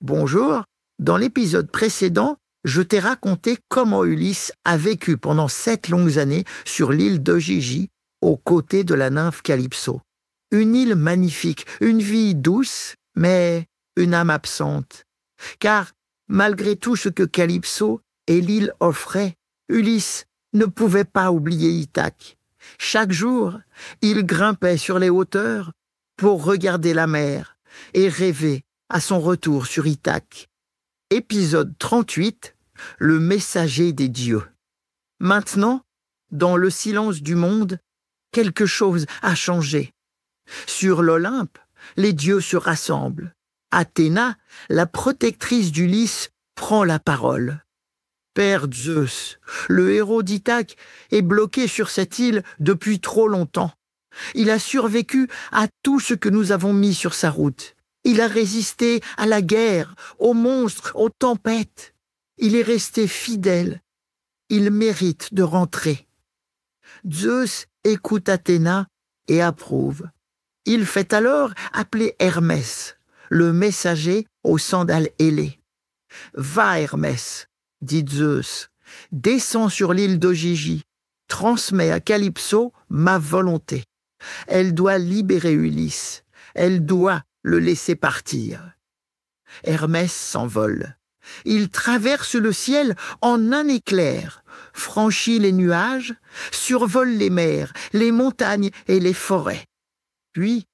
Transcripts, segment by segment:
Bonjour, dans l'épisode précédent, je t'ai raconté comment Ulysse a vécu pendant 7 longues années sur l'île d'Ogygie, aux côtés de la nymphe Calypso. Une île magnifique, une vie douce, mais une âme absente. Car, malgré tout ce que Calypso et l'île offraient, Ulysse ne pouvait pas oublier Ithaque. Chaque jour, il grimpait sur les hauteurs pour regarder la mer et rêver à son retour sur Ithaque. Épisode 38, le messager des dieux. Maintenant, dans le silence du monde, quelque chose a changé. Sur l'Olympe, les dieux se rassemblent. Athéna, la protectrice d'Ulysse, prend la parole. Père Zeus, le héros d'Ithaque est bloqué sur cette île depuis trop longtemps. Il a survécu à tout ce que nous avons mis sur sa route. Il a résisté à la guerre, aux monstres, aux tempêtes. Il est resté fidèle. Il mérite de rentrer. Zeus écoute Athéna et approuve. Il fait alors appeler Hermès, le messager aux sandales ailées. « Va, Hermès, dit Zeus, descends sur l'île d'Ogygie, transmets à Calypso ma volonté. Elle doit libérer Ulysse, elle doit le laisser partir. » Hermès s'envole. Il traverse le ciel en un éclair, franchit les nuages, survole les mers, les montagnes et les forêts. Puis,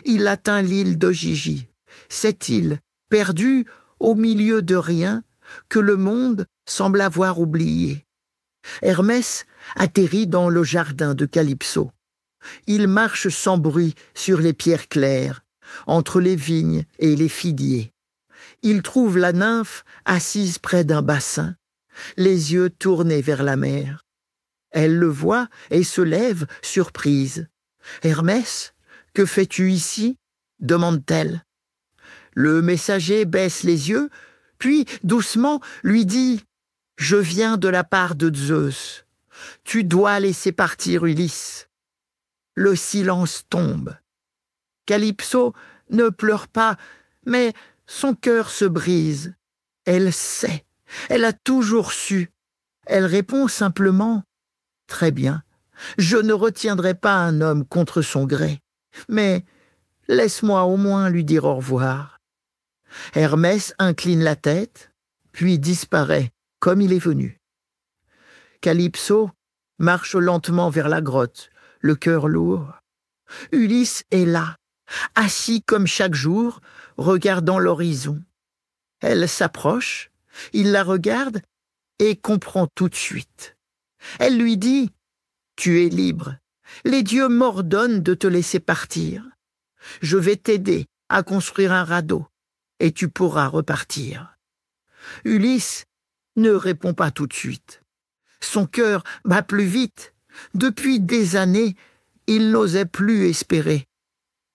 il atteint l'île d'Ogygie, cette île perdue au milieu de rien que le monde semble avoir oublié. Hermès atterrit dans le jardin de Calypso. Il marche sans bruit sur les pierres claires, entre les vignes et les figuiers. Il trouve la nymphe assise près d'un bassin, les yeux tournés vers la mer. Elle le voit et se lève, surprise. « Hermès, que fais-tu ici ?» demande-t-elle. Le messager baisse les yeux, puis, doucement, lui dit « Je viens de la part de Zeus. Tu dois laisser partir Ulysse. » Le silence tombe. Calypso ne pleure pas, mais son cœur se brise. Elle sait, elle a toujours su. Elle répond simplement « Très bien, je ne retiendrai pas un homme contre son gré, mais laisse-moi au moins lui dire au revoir. » Hermès incline la tête, puis disparaît comme il est venu. Calypso marche lentement vers la grotte, le cœur lourd. Ulysse est là, assis comme chaque jour, regardant l'horizon. Elle s'approche, il la regarde et comprend tout de suite. Elle lui dit « Tu es libre, les dieux m'ordonnent de te laisser partir. Je vais t'aider à construire un radeau et tu pourras repartir. » Ulysse ne répond pas tout de suite. Son cœur bat plus vite. Depuis des années, il n'osait plus espérer.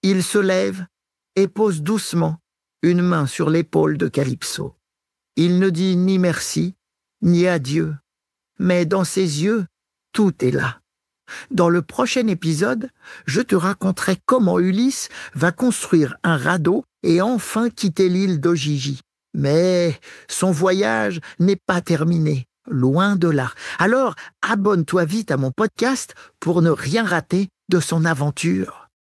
Il se lève et pose doucement une main sur l'épaule de Calypso. Il ne dit ni merci, ni adieu, mais dans ses yeux, tout est là. Dans le prochain épisode, je te raconterai comment Ulysse va construire un radeau et enfin quitter l'île d'Ogygie. Mais son voyage n'est pas terminé, loin de là. Alors, abonne-toi vite à mon podcast pour ne rien rater de son aventure.